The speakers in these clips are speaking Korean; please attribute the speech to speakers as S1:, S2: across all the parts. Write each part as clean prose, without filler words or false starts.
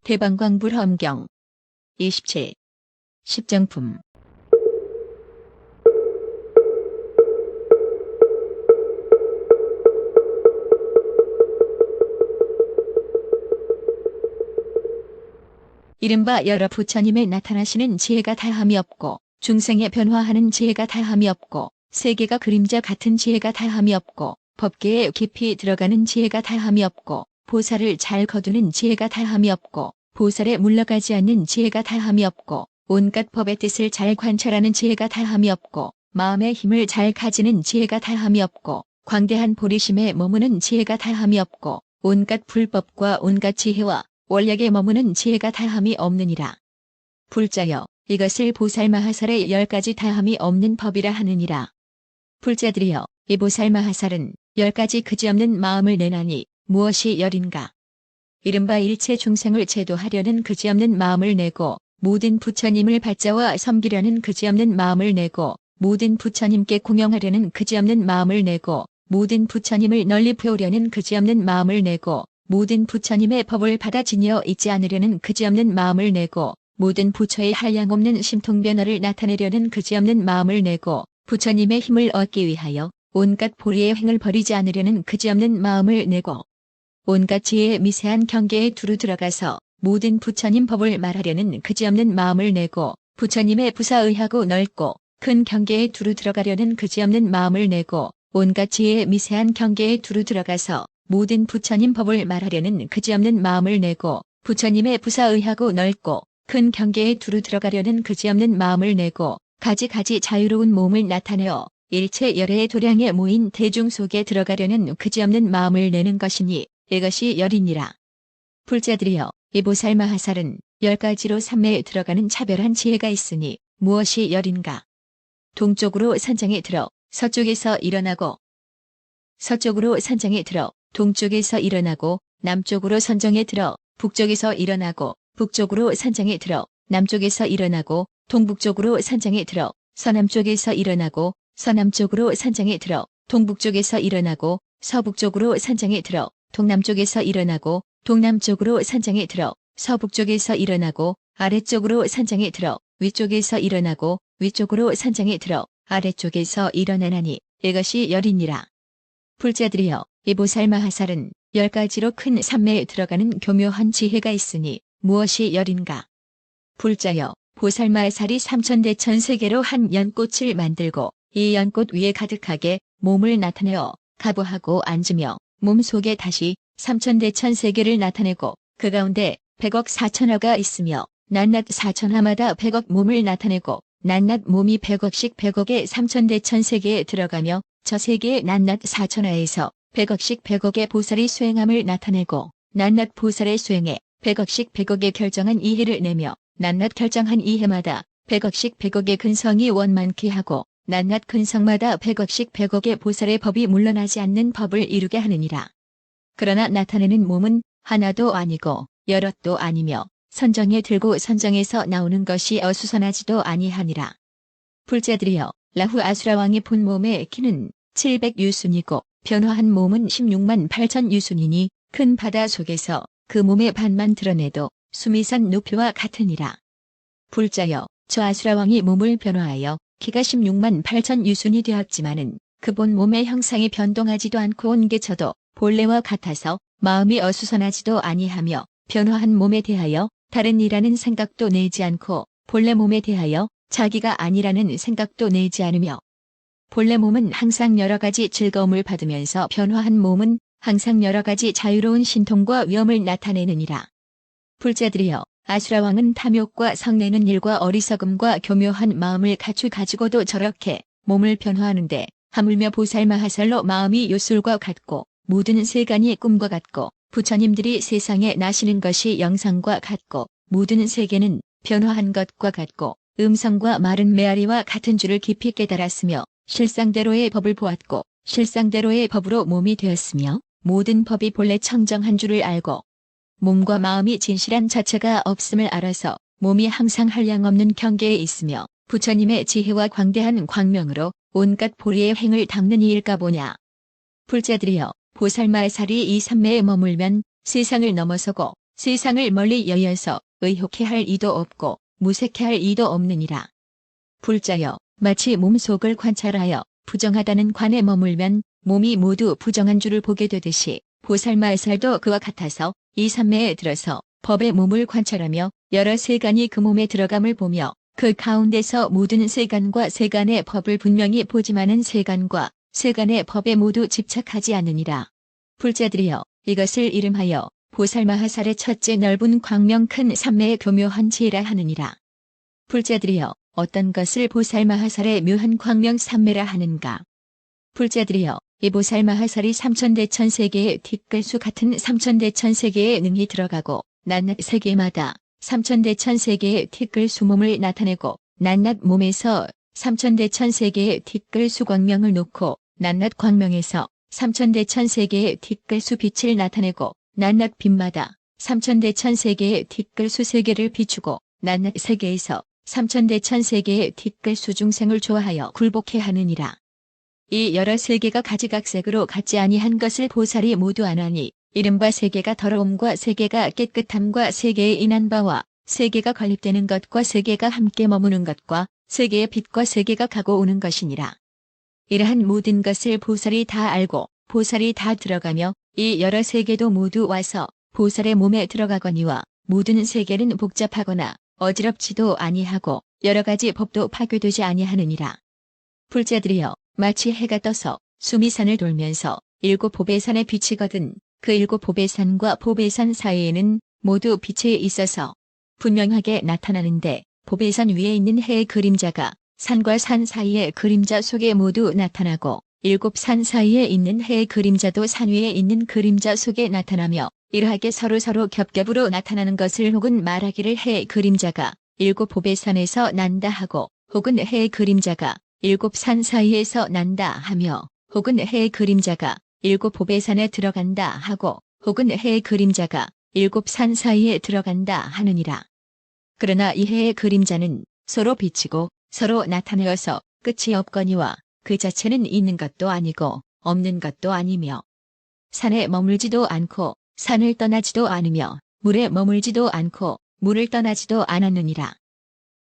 S1: 대방광불험경 27. 십정품. 이른바 여러 부처님의 나타나시는 지혜가 다함이 없고 중생의 변화하는 지혜가 다함이 없고 세계가 그림자 같은 지혜가 다함이 없고 법계에 깊이 들어가는 지혜가 다함이 없고 보살을 잘 거두는 지혜가 다함이 없고 보살에 물러가지 않는 지혜가 다함이 없고 온갖 법의 뜻을 잘 관찰하는 지혜가 다함이 없고 마음의 힘을 잘 가지는 지혜가 다함이 없고 광대한 보리심에 머무는 지혜가 다함이 없고 온갖 불법과 온갖 지혜와 원력에 머무는 지혜가 다함이 없느니라. 불자여, 이것을 보살마하살의 10가지 다함이 없는 법이라 하느니라. 불자들이여, 이 보살마하살은 10가지 그지없는 마음을 내나니 무엇이 열인가? 이른바 일체 중생을 제도하려는 그지없는 마음을 내고 모든 부처님을 발자와 섬기려는 그지없는 마음을 내고 모든 부처님께 공양하려는 그지없는 마음을 내고 모든 부처님을 널리 배우려는 그지없는 마음을 내고 모든 부처님의 법을 받아 지녀 잊지 않으려는 그지없는 마음을 내고 모든 부처의 한량없는 심통변화를 나타내려는 그지없는 마음을 내고 부처님의 힘을 얻기 위하여 온갖 보리의 횡을 버리지 않으려는 그지없는 마음을 내고 온갖 지혜의 미세한 경계에 두루 들어가서 모든 부처님 법을 말하려는 그지없는 마음을 내고 부처님의 부사의하고 넓고 큰 경계에 두루 들어가려는 그지없는 마음을 내고 온갖 지혜의 미세한 경계에 두루 들어가서 모든 부처님 법을 말하려는 그지없는 마음을 내고 부처님의 부사의하고 넓고 큰 경계에 두루 들어가려는 그지없는 마음을 내고 가지가지 자유로운 몸을 나타내어 일체 열애의 도량에 모인 대중 속에 들어가려는 그지없는 마음을 내는 것이니 이것이 열이니라. 불자들이여, 이 보살마하살은 10가지로 삼매에 들어가는 차별한 지혜가 있으니 무엇이 열인가? 동쪽으로 산장에 들어 서쪽에서 일어나고 서쪽으로 산장에 들어 동쪽에서 일어나고 남쪽으로 선정에 들어 북쪽에서 일어나고 북쪽으로 산장에 들어 남쪽에서 일어나고 동북쪽으로 산장에 들어 서남쪽에서 일어나고 서남쪽으로 산장에 들어 동북쪽에서 일어나고 서북쪽으로 산장에 들어 동남쪽에서 일어나고 동남쪽으로 산장에 들어 서북쪽에서 일어나고 아래쪽으로 산장에 들어 위쪽에서 일어나고 위쪽으로 산장에 들어 아래쪽에서 일어나나니 이것이 열이니라. 불자들이여, 이 보살마하살은 10가지로 큰 삼매에 들어가는 교묘한 지혜가 있으니 무엇이 열인가? 불자여, 보살마하살이 삼천대천세계로 한 연꽃을 만들고 이 연꽃 위에 가득하게 몸을 나타내어 가부하고 앉으며 몸 속에 다시 삼천대천세계를 나타내고 그 가운데 100억 4천하가 있으며 낱낱 4천하마다 100억 몸을 나타내고 낱낱 몸이 100억씩 100억의 삼천대천세계에 들어가며 저 세계의 낱낱 4천하에서 100억씩 100억의 보살이 수행함을 나타내고 낱낱 보살의 수행에 100억씩 100억의 결정한 이해를 내며 낱낱 결정한 이해마다 100억씩 100억의 근성이 원만케 하고 낱낱 근성마다 100억씩 100억의 보살의 법이 물러나지 않는 법을 이루게 하느니라. 그러나 나타내는 몸은 하나도 아니고 여럿도 아니며 선정에 들고 선정에서 나오는 것이 어수선하지도 아니하니라. 불자들이여, 라후 아수라왕의 본 몸의 키는 700유순이고 변화한 몸은 16만 8천 유순이니 큰 바다 속에서 그 몸의 반만 드러내도 수미산 높이와 같으니라. 불자여, 저 아수라왕이 몸을 변화하여 키가 16만 8천 유순이 되었지만은 그 본 몸의 형상이 변동하지도 않고 옮겨져도 본래와 같아서 마음이 어수선하지도 아니하며 변화한 몸에 대하여 다른 이라는 생각도 내지 않고 본래 몸에 대하여 자기가 아니라는 생각도 내지 않으며 본래 몸은 항상 여러 가지 즐거움을 받으면서 변화한 몸은 항상 여러 가지 자유로운 신통과 위엄을 나타내느니라. 불자들이여, 아수라왕은 탐욕과 성내는 일과 어리석음과 교묘한 마음을 가지고도 저렇게 몸을 변화하는데 하물며 보살마하살로 마음이 요술과 같고 모든 세간이 꿈과 같고 부처님들이 세상에 나시는 것이 영상과 같고 모든 세계는 변화한 것과 같고 음성과 마른 메아리와 같은 줄을 깊이 깨달았으며 실상대로의 법을 보았고 실상대로의 법으로 몸이 되었으며 모든 법이 본래 청정한 줄을 알고 몸과 마음이 진실한 자체가 없음을 알아서 몸이 항상 한량없는 경계에 있으며 부처님의 지혜와 광대한 광명으로 온갖 보리의 행을 닦는 이일까 보냐. 불자들이여, 보살마살이 이 삼매에 머물면 세상을 넘어서고 세상을 멀리 여여서 의혹해할 이도 없고 무색해할 이도 없느니라. 불자여, 마치 몸속을 관찰하여 부정하다는 관에 머물면 몸이 모두 부정한 줄을 보게 되듯이 보살마살도 그와 같아서 이 삼매에 들어서 법의 몸을 관찰하며 여러 세간이 그 몸에 들어감을 보며 그 가운데서 모든 세간과 세간의 법을 분명히 보지만은 세간과 세간의 법에 모두 집착하지 않느니라. 불자들이여, 이것을 이름하여 보살마하살의 첫째 넓은 광명 큰 삼매의 교묘한 지혜라 하느니라. 불자들이여, 어떤 것을 보살마하살의 묘한 광명 삼매라 하는가. 불자들이여, 이 보살마하살이 삼천대천세계의 뒷글수 같은 삼천대천세계에 능히 들어가고 낱낱 세계마다 삼천대천세계의 뒷글수 몸을 나타내고 낱낱 몸에서 삼천대천세계의 뒷글수 광명을 놓고 낱낱 광명에서 삼천대천세계의 뒷글수 빛을 나타내고 낱낱 빛마다 삼천대천세계의 뒷글수 세계를 비추고 낱낱 세계에서 삼천대천세계의 뒷글수 중생을 좋아하여 굴복해 하느니라. 이 여러 세계가 가지각색으로 같지 아니한 것을 보살이 모두 아나니 이른바 세계가 더러움과 세계가 깨끗함과 세계의 인한 바와 세계가 건립되는 것과 세계가 함께 머무는 것과 세계의 빛과 세계가 가고 오는 것이니라. 이러한 모든 것을 보살이 다 알고 보살이 다 들어가며 이 여러 세계도 모두 와서 보살의 몸에 들어가거니와 모든 세계는 복잡하거나 어지럽지도 아니하고 여러 가지 법도 파괴되지 아니하느니라. 불자들이여, 마치 해가 떠서 수미산을 돌면서 일곱 보배산에 비치거든 그 일곱 보배산과 보배산 사이에는 모두 빛이 있어서 분명하게 나타나는데 보배산 위에 있는 해의 그림자가 산과 산 사이의 그림자 속에 모두 나타나고 일곱 산 사이에 있는 해의 그림자도 산 위에 있는 그림자 속에 나타나며 이러하게 서로서로 겹겹으로 나타나는 것을 혹은 말하기를 해의 그림자가 일곱 보배산에서 난다 하고 혹은 해의 그림자가 일곱 산 사이에서 난다 하며 혹은 해의 그림자가 일곱 보배산에 들어간다 하고 혹은 해의 그림자가 일곱 산 사이에 들어간다 하느니라. 그러나 이 해의 그림자는 서로 비치고 서로 나타내어서 끝이 없거니와 그 자체는 있는 것도 아니고 없는 것도 아니며 산에 머물지도 않고 산을 떠나지도 않으며 물에 머물지도 않고 물을 떠나지도 않았느니라.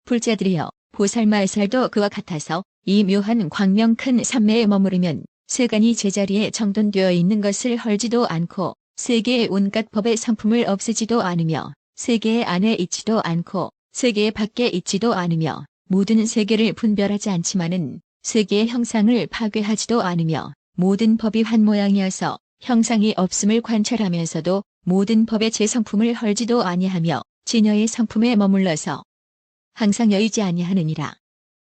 S1: 불자들이여, 보살마살도 그와 같아서 이 묘한 광명 큰 삼매에 머무르면 세간이 제자리에 정돈되어 있는 것을 헐지도 않고 세계의 온갖 법의 성품을 없애지도 않으며 세계의 안에 있지도 않고 세계의 밖에 있지도 않으며 모든 세계를 분별하지 않지만은 세계의 형상을 파괴하지도 않으며 모든 법이 한 모양이어서 형상이 없음을 관찰하면서도 모든 법의 제성품을 헐지도 아니하며 진여의 성품에 머물러서 항상 여의지 아니하느니라.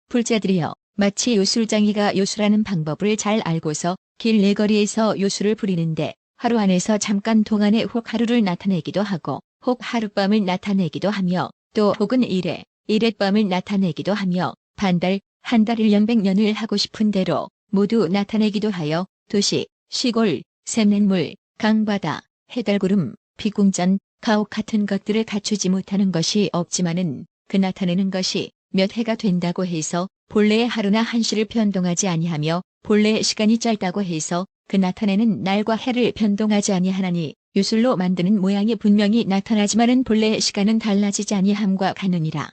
S1: 불자들이여, 마치 요술장이가 요술하는 방법을 잘 알고서 길 내거리에서 요술을 부리는데 하루 안에서 잠깐 동안에 혹 하루를 나타내기도 하고 혹 하룻밤을 나타내기도 하며 또 혹은 일회밤을 나타내기도 하며 반달, 한 달 1년 100년을 하고 싶은 대로 모두 나타내기도 하여 도시, 시골, 샘냇물, 강바다, 해달구름, 비궁전, 가옥 같은 것들을 갖추지 못하는 것이 없지만은 그 나타내는 것이 몇 해가 된다고 해서 본래의 하루나 한시를 변동하지 아니하며 본래의 시간이 짧다고 해서 그 나타내는 날과 해를 변동하지 아니하나니 요술로 만드는 모양이 분명히 나타나지만은 본래의 시간은 달라지지 아니함과 같느니라.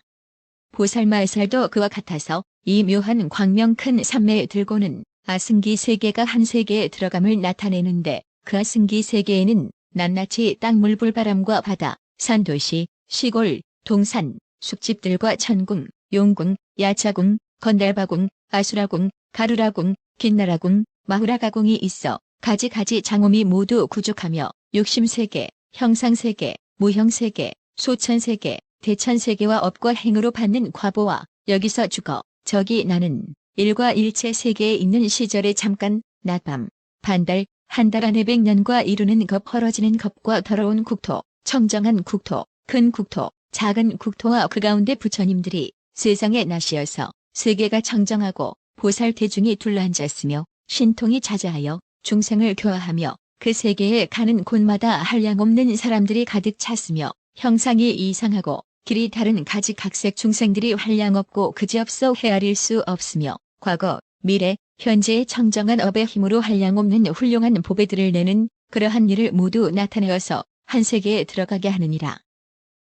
S1: 보살마살도 그와 같아서 이 묘한 광명 큰 삼매에 들고는 아승기 세계가 한 세계에 들어감을 나타내는데 그 아승기 세계에는 낱낱이 땅, 물, 불, 바람과 바다, 산, 도시, 시골, 동산, 숲집들과 천궁, 용궁, 야차궁, 건달바궁, 아수라궁, 가루라궁, 긴나라궁, 마후라가궁이 있어 가지가지 장엄이 모두 구족하며 욕심세계, 형상세계, 무형세계, 소천세계, 대천세계와 업과 행으로 받는 과보와 여기서 죽어 저기 나는 일과 일체 세계에 있는 시절에 잠깐 낮밤 반달 한 달 안에 100년과 이루는 겁 헐어지는 겁과 더러운 국토 청정한 국토 큰 국토 작은 국토와 그 가운데 부처님들이 세상에 나시어서 세계가 청정하고 보살 대중이 둘러앉았으며 신통이 자자하여 중생을 교화하며 그 세계에 가는 곳마다 한량없는 사람들이 가득 찼으며 형상이 이상하고 길이 다른 가지각색 중생들이 한량 없고 그지없어 헤아릴 수 없으며 과거, 미래, 현재의 청정한 업의 힘으로 한량 없는 훌륭한 보배들을 내는 그러한 일을 모두 나타내어서 한 세계에 들어가게 하느니라.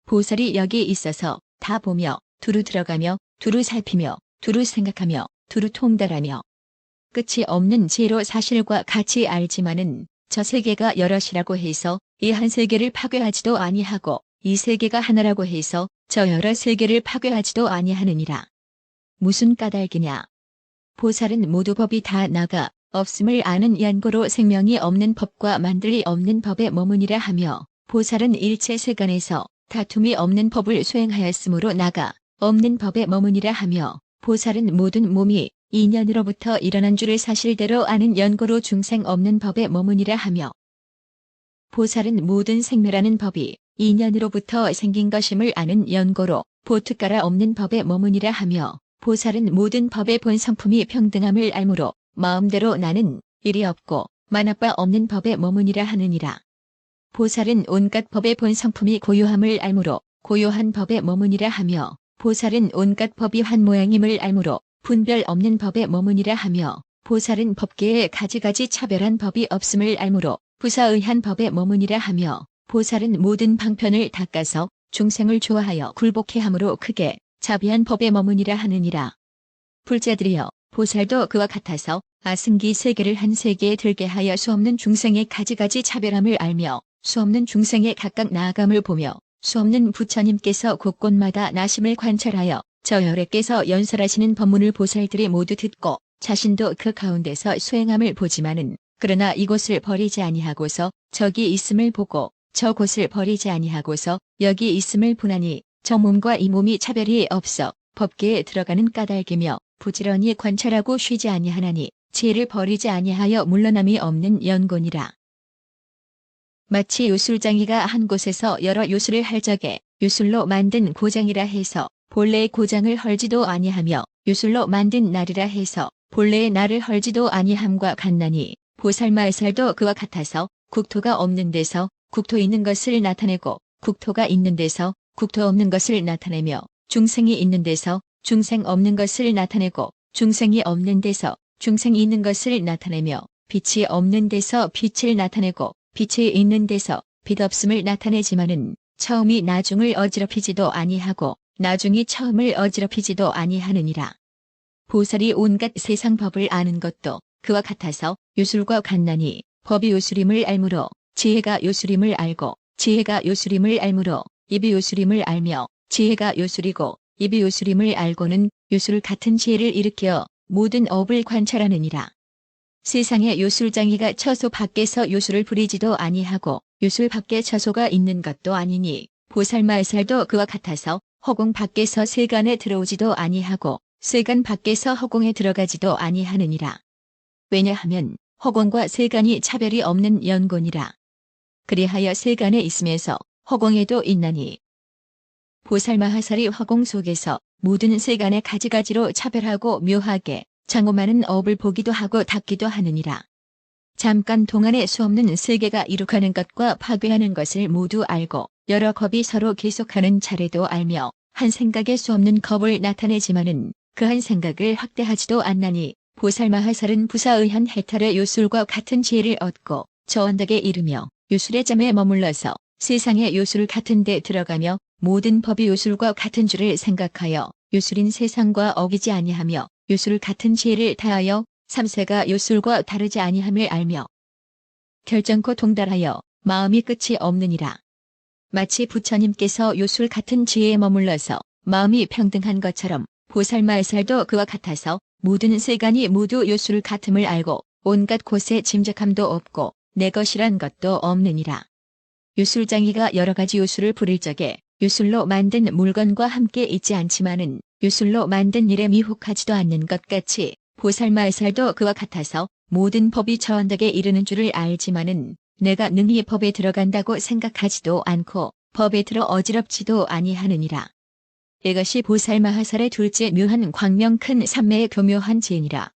S1: 보살이 여기 있어서 다 보며 두루 들어가며 두루 살피며 두루 생각하며 두루 통달하며 끝이 없는 지혜로 사실과 같이 알지만은 저 세계가 여럿이라고 해서 이 한 세계를 파괴하지도 아니하고 이 세계가 하나라고 해서 저 여러 세계를 파괴하지도 아니하느니라. 무슨 까닭이냐. 보살은 모두 법이 다 나가 없음을 아는 연고로 생명이 없는 법과 만들이 없는 법에 머무니라 하며 보살은 일체 세간에서 다툼이 없는 법을 수행하였으므로 나가 없는 법에 머무니라 하며 보살은 모든 몸이 인연으로부터 일어난 줄을 사실대로 아는 연고로 중생 없는 법에 머무니라 하며 보살은 모든 생멸하는 법이 인연으로부터 생긴 것임을 아는 연고로 보특가라 없는 법에 머무니라 하며 보살은 모든 법의 본 성품이 평등함을 알므로 마음대로 나는 일이 없고 만화바 없는 법에 머무니라 하느니라. 보살은 온갖 법의 본 성품이 고요함을 알므로 고요한 법에 머무니라 하며 보살은 온갖 법이 한 모양임을 알므로 분별 없는 법에 머무니라 하며 보살은 법계에 가지가지 차별한 법이 없음을 알므로 부사의한 법에 머무니라 하며 보살은 모든 방편을 닦아서 중생을 좋아하여 굴복해 함으로 크게 자비한 법에 머무니라 하느니라. 불자들이여 보살도 그와 같아서 아승기 세계를 한 세계에 들게 하여 수없는 중생의 가지가지 차별함을 알며 수없는 중생의 각각 나아감을 보며 수없는 부처님께서 곳곳마다 나심을 관찰하여 저 열애께서 연설하시는 법문을 보살들이 모두 듣고 자신도 그 가운데서 수행함을 보지만은 그러나 이곳을 버리지 아니하고서 저기 있음을 보고 저곳을 버리지 아니하고서 여기 있음을 보나니 저 몸과 이 몸이 차별이 없어 법계에 들어가는 까닭이며 부지런히 관찰하고 쉬지 아니하나니 지혜를 버리지 아니하여 물러남이 없는 연곤이라. 마치 요술장이가 한 곳에서 여러 요술을 할 적에 요술로 만든 고장이라 해서 본래의 고장을 헐지도 아니하며 요술로 만든 날이라 해서 본래의 날을 헐지도 아니함과 같나니 보살마살도 그와 같아서 국토가 없는 데서 국토 있는 것을 나타내고 국토가 있는 데서 국토 없는 것을 나타내며 중생이 있는 데서 중생 없는 것을 나타내고 중생이 없는 데서 중생이 있는 것을 나타내며 빛이 없는 데서 빛을 나타내고 빛이 있는 데서 빛 없음을 나타내지만은 처음이 나중을 어지럽히지도 아니하고 나중이 처음을 어지럽히지도 아니하느니라. 보살이 온갖 세상 법을 아는 것도 그와 같아서 요술과 같나니 법이 요술임을 알므로 지혜가 요술임을 알고 지혜가 요술임을 알므로 입이 요술임을 알며 지혜가 요술이고 입이 요술임을 알고는 요술 같은 지혜를 일으켜 모든 업을 관찰하느니라. 세상에 요술장이가 처소 밖에서 요술을 부리지도 아니하고 요술 밖에 처소가 있는 것도 아니니 보살마살도 그와 같아서 허공 밖에서 세간에 들어오지도 아니하고 세간 밖에서 허공에 들어가지도 아니하느니라. 왜냐하면 허공과 세간이 차별이 없는 연곤이라. 그리하여 세간에 있음에서 허공에도 있나니 보살마하살이 허공 속에서 모든 세간의 가지가지로 차별하고 묘하게 장엄하는 업을 보기도 하고 닦기도 하느니라. 잠깐 동안에 수없는 세계가 이룩하는 것과 파괴하는 것을 모두 알고 여러 겁이 서로 계속하는 차례도 알며 한 생각에 수없는 겁을 나타내지만은 그 한 생각을 확대하지도 않나니 보살마하살은 부사의한 해탈의 요술과 같은 지혜를 얻고 저 언덕에 이르며 요술의 점에 머물러서 세상의 요술 같은 데 들어가며 모든 법이 요술과 같은 줄을 생각하여 요술인 세상과 어기지 아니하며 요술 같은 지혜를 다하여 삼세가 요술과 다르지 아니함을 알며 결정코 동달하여 마음이 끝이 없느니라. 마치 부처님께서 요술 같은 지혜에 머물러서 마음이 평등한 것처럼 보살마살도 그와 같아서 모든 세간이 모두 요술 같음을 알고 온갖 곳에 짐작함도 없고 내 것이란 것도 없느니라. 요술장이가 여러 가지 요술을 부릴 적에 요술로 만든 물건과 함께 있지 않지만은 요술로 만든 일에 미혹하지도 않는 것 같이 보살마살도 그와 같아서 모든 법이 저 언덕에 이르는 줄을 알지만은 내가 능히 법에 들어간다고 생각하지도 않고 법에 들어 어지럽지도 아니하느니라. 이것이 보살마하살의 둘째 묘한 광명 큰 삼매의 교묘한 지혜니라.